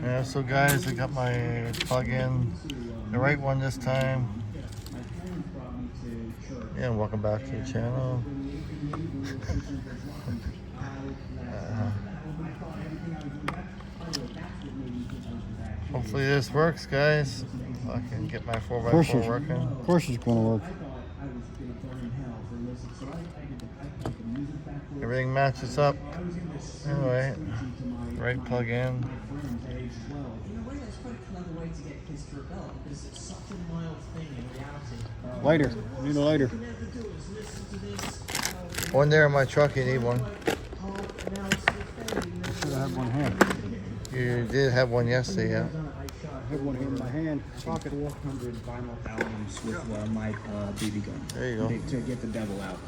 Yeah, so guys, I got my plug-in, the right one this time. Yeah, and welcome back to the channel. Hopefully this works, guys. I can get my 4x4 working. Of course it's going to work. Everything matches up. Anyway, right plug in. Lighter. Need a lighter. One there in my truck, you need one. Should have had one here. You did have one yesterday, yeah. I have one here in my hand. Pocket. 400 vinyl albums with my BB gun. There you go. To get the devil out.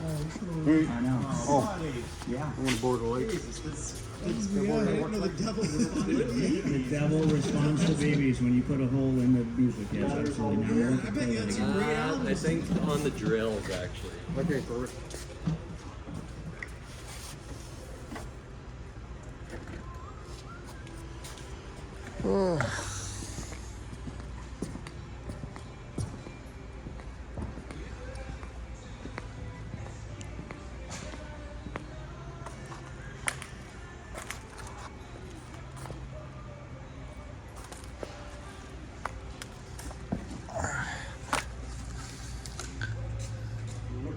I know. Oh, Yeah. I'm going to board the light. The devil responds to babies when you put a hole in the music. Yes, absolutely. Now, I think on the drills, actually. Okay, perfect.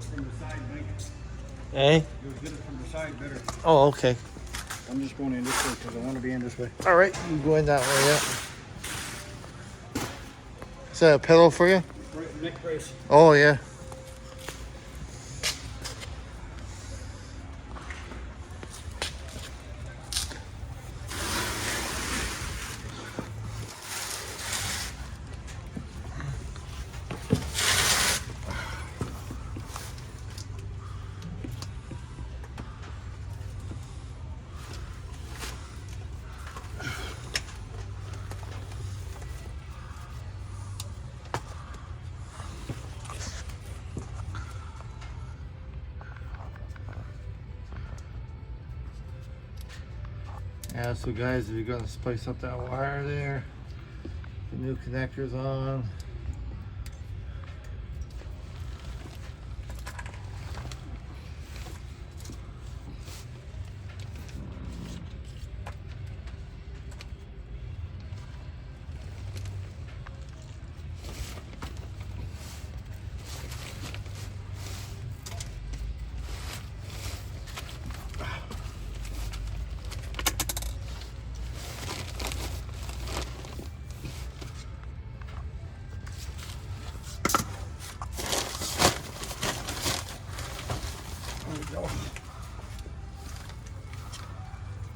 From the side, Mike. Hey? You'll get it from the side better. Oh, okay. I'm just going in this way because I want to be in this way. All right, you go in that way, yeah. Is that a pillow for you? Right, neck brace. Oh, yeah. Yeah, so guys, if you're gonna spice up that wire there, the new connector's on.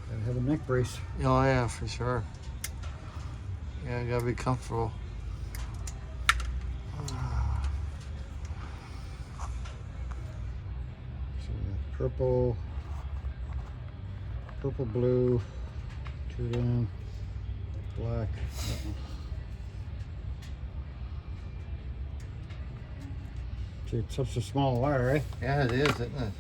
Gotta have a neck brace. Oh yeah, for sure. Yeah, you gotta be comfortable. So purple, blue, 2 down, black. See, it's such a small wire, right? Yeah, it is, isn't it?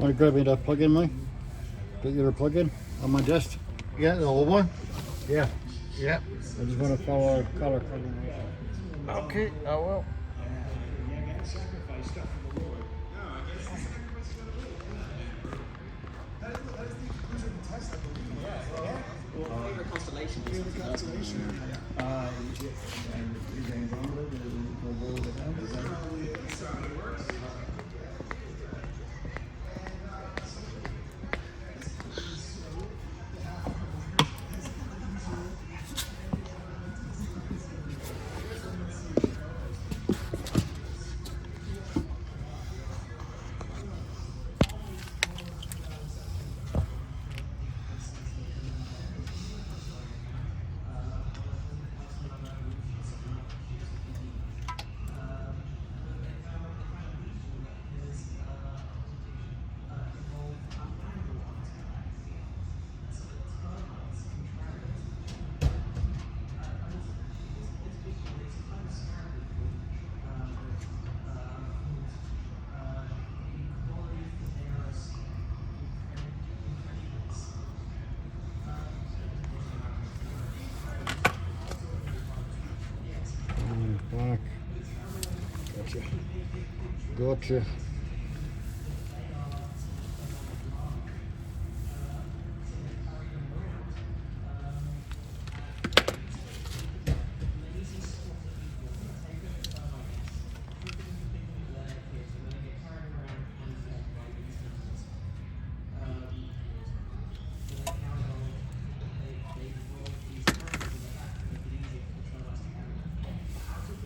Want to grab me that plug-in, Mike? Get you the plug-in on my desk? Yeah, the old one? Yeah. Yeah. I just want to follow our color. Okay, I will. Back. Gotcha.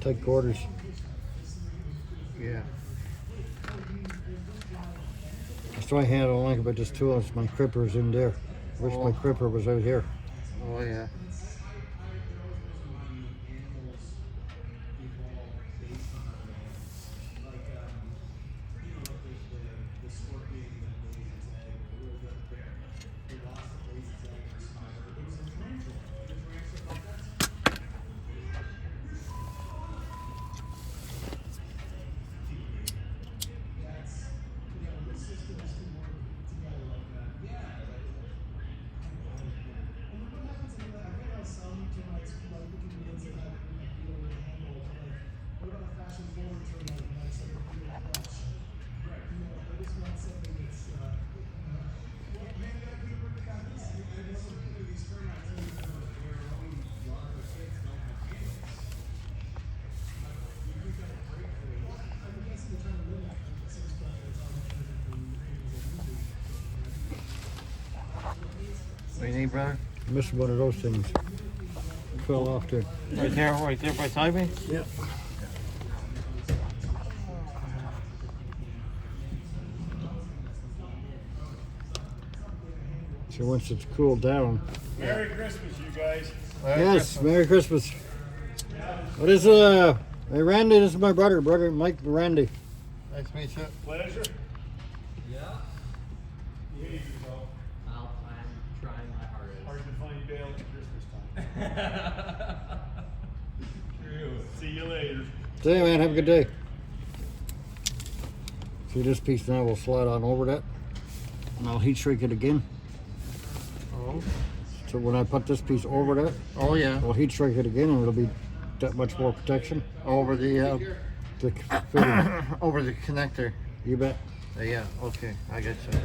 Tight quarters. Yeah. That's why I had don't like about this tool is my cripper's in there. Wish my cripper was out here. Oh, yeah. What do you need, brother? I missed one of those things. Fell off there. Right there beside me? Yep. So once it's cooled down. Merry Christmas, you guys. Yes, Merry Christmas. What is hey Randy, this is my brother Mike Randy. Nice to meet you. Pleasure. Yeah. Here you go. I'm trying my hardest. Hard to find bail at Christmas time. True. See you later. See you, man, have a good day. See this piece now, we'll slide on over that. And I'll heat shrink it again. Oh. So when I put this piece over that, Oh, yeah. I'll heat shrink it again and it'll be that much more protection. Over the fitting. over the connector. You bet. Yeah. Okay. I get you.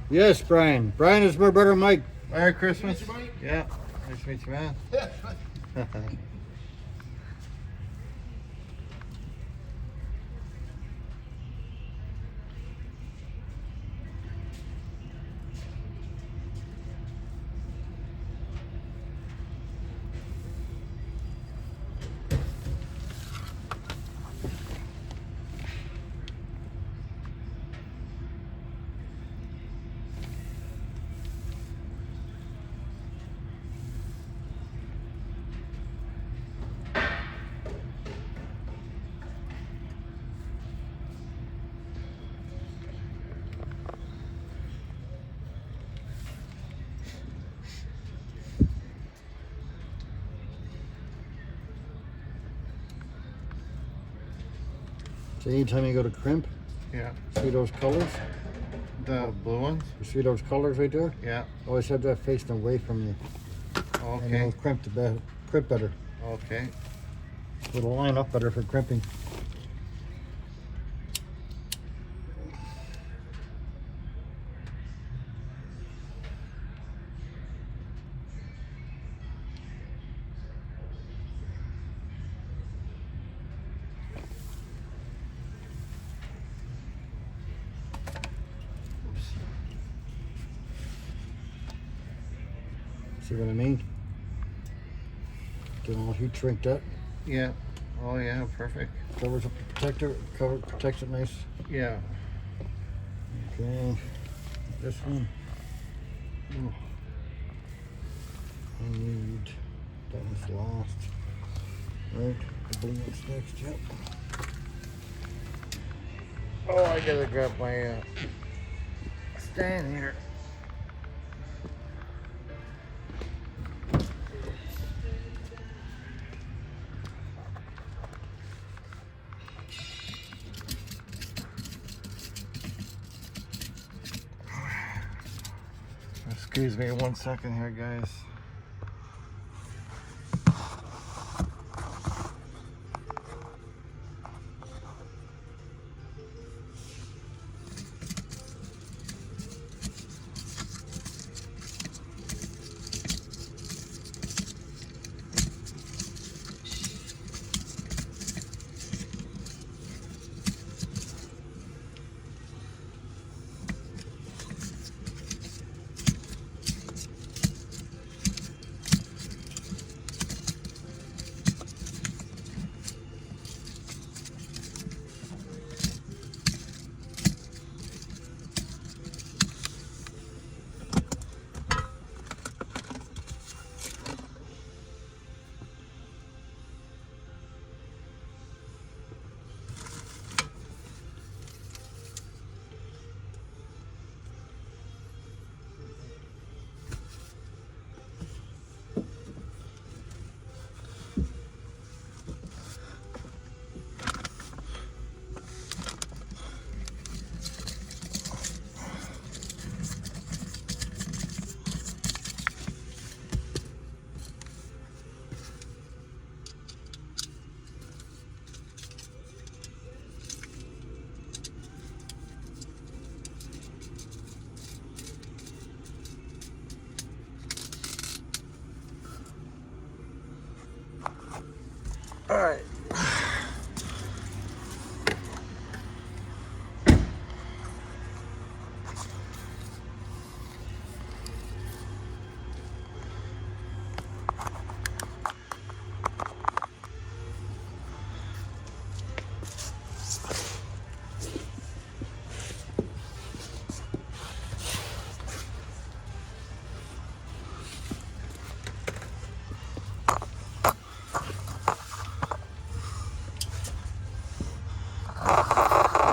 Yes, Brian. Brian is my brother Mike. Merry Christmas. Yeah. Nice to meet you, man. So anytime you go to crimp, Yeah. see those colors? The blue ones? You see those colors right there? Yeah. Always have that facing away from you. And Okay. it'll crimp better. Okay. It'll line up better for crimping. See what I mean? Get all heat shrink that. Yeah. Oh yeah, perfect. Covers up the protector. Protects it nice. Yeah. Okay. This one. Oh. I need that one's last. Right. The blue one's next. Yep. Oh, I gotta grab my stand here. Excuse me 1 second here, guys. All right.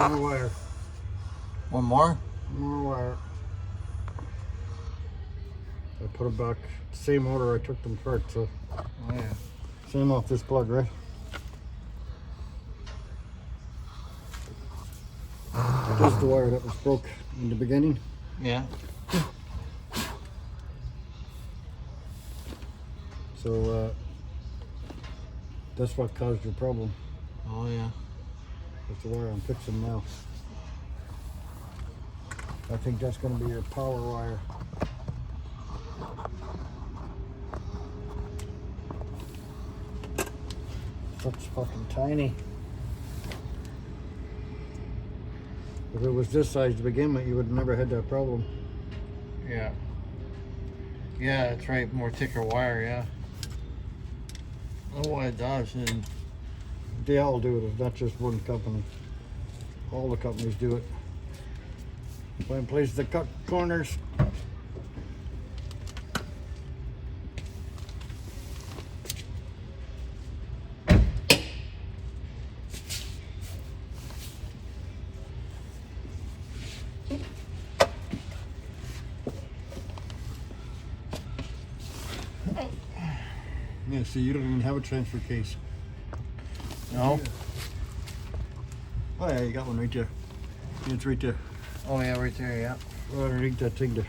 More wire. One more? More wire. I put it back. Same order I took them apart, so Oh yeah. same off this plug, right? This is the wire that was broke in the beginning. Yeah. So that's what caused your problem. Oh yeah. That's the wire I'm fixing now. I think that's going to be your power wire. That's fucking tiny. If it was this size to begin with, you would have never had that problem. Yeah. Yeah, that's right. More thicker wire. Yeah. Oh, it does. And They all do it. It's not just one company. All the companies do it. Find places to cut corners. Yeah, see, you don't even have a transfer case. no. Oh yeah, you got one right there. It's right there. Oh yeah, right there, yeah. Right underneath that thing there.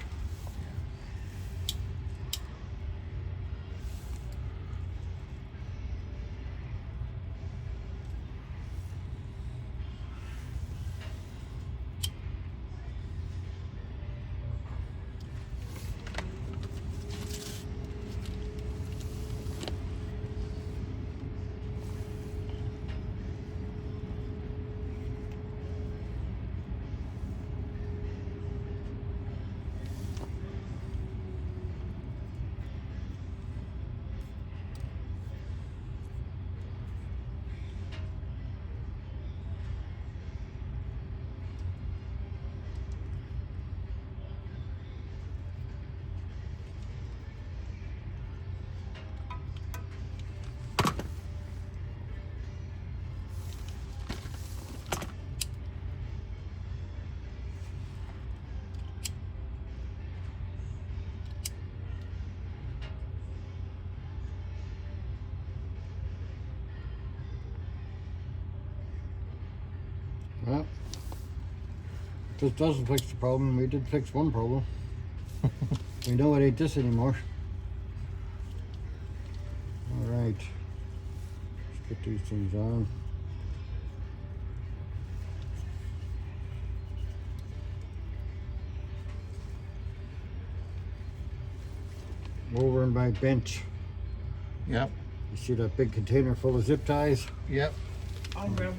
Well, this doesn't fix the problem. We did fix one problem. We know it ain't this anymore. All right, let's get these things on. Over in my bench, Yep. you see that big container full of zip ties? Yep. I'll grab them.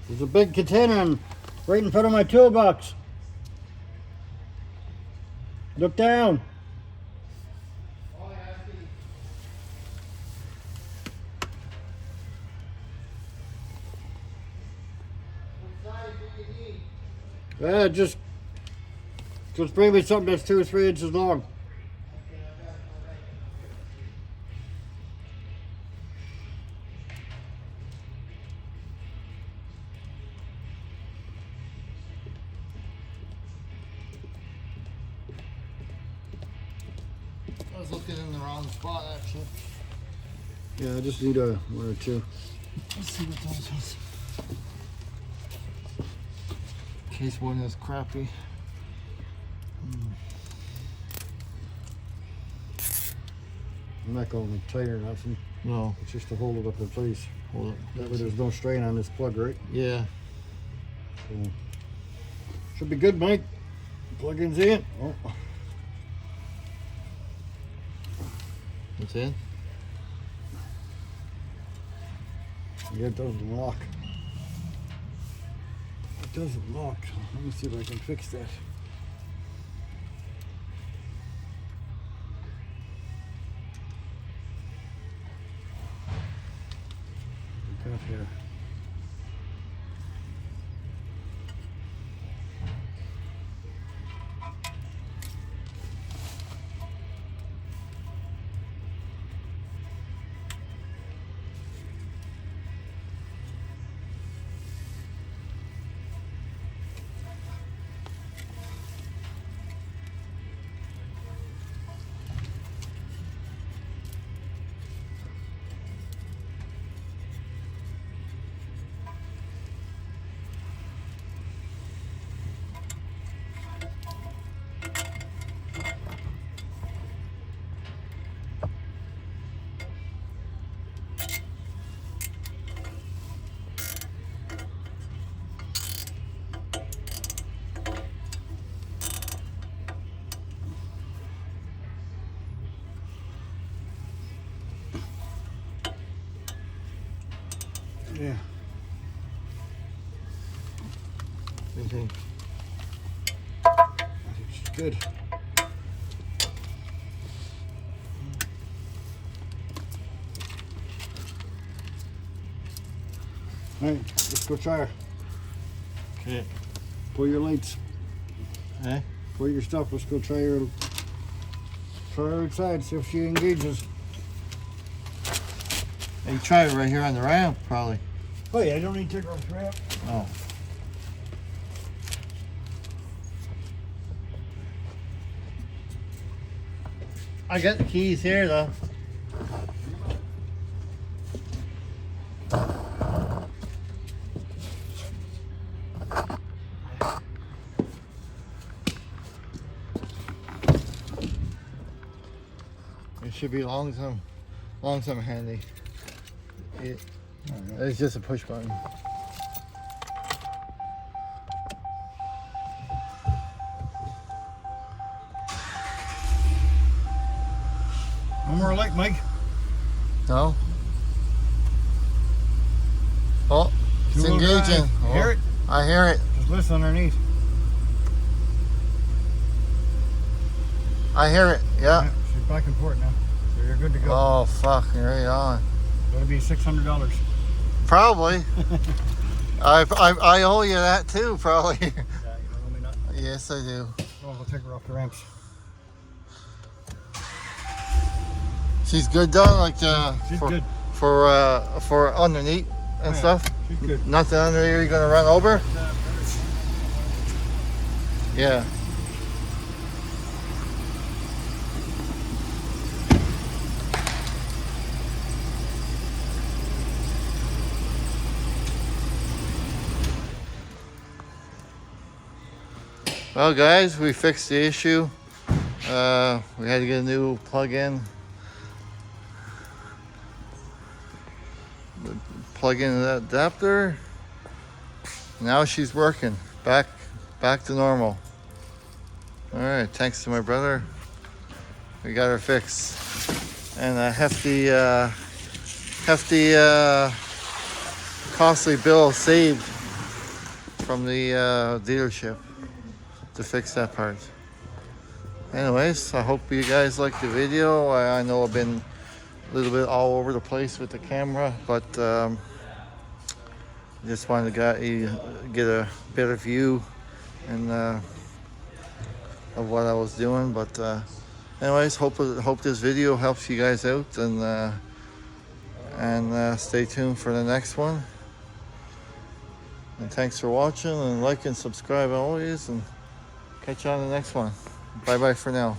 There's a big container right in front of my toolbox. Look down. Just bring me something that's 2 or 3 inches long. I was looking in the wrong spot actually. Yeah, I just need a 1 or 2. Let's see what those is. In case one is crappy. I'm not going to tight or nothing. No. It's just to hold it up in place. Hold it. That way there's no strain on this plug, right? Yeah. So, should be good, Mike. Plug-in's in. Oh. It's in? Yeah, it doesn't lock. It doesn't lock. Let me see if I can fix that. Got here. Yeah. What do you think? I think she's good. Alright, let's go try her. Okay. Pull your lights. Eh? Pull your stuff. Let's go try her. Try her outside, see if she engages. Hey, you try it right here on the ramp, probably. Oh yeah, I don't need to take her off the ramp. Oh. I got the keys here, though. It should be long some handy. It's just a push button. No more light, Mike. No? Oh, it's Two-wheel engaging. drive. You hear it? I hear it. Just listen underneath. I hear it. Yeah. She's back and forth now. So you're good to go. Oh, fuck. Right on. That'll be $600. Probably. I owe you that too, probably. Yeah, you don't owe me nothing. Yes, I do. Well, we'll take her off the ramps. She's good though, like She's for, good. for underneath and Yeah, stuff. She's good. Nothing under here you're gonna run over. Yeah. Well, guys, we fixed the issue. We had to get a new plug-in. Plug in that adapter. Now she's working. Back to normal. All right, thanks to my brother, we got her fixed. And a hefty, costly bill saved from the dealership to fix that part. Anyways, I hope you guys liked the video. I know I've been a little bit all over the place with the camera, but just wanted to get a better view and of what I was doing. But anyways, hope this video helps you guys out, and stay tuned for the next one. And thanks for watching, and like and subscribe always, and catch you on the next one. Bye bye for now.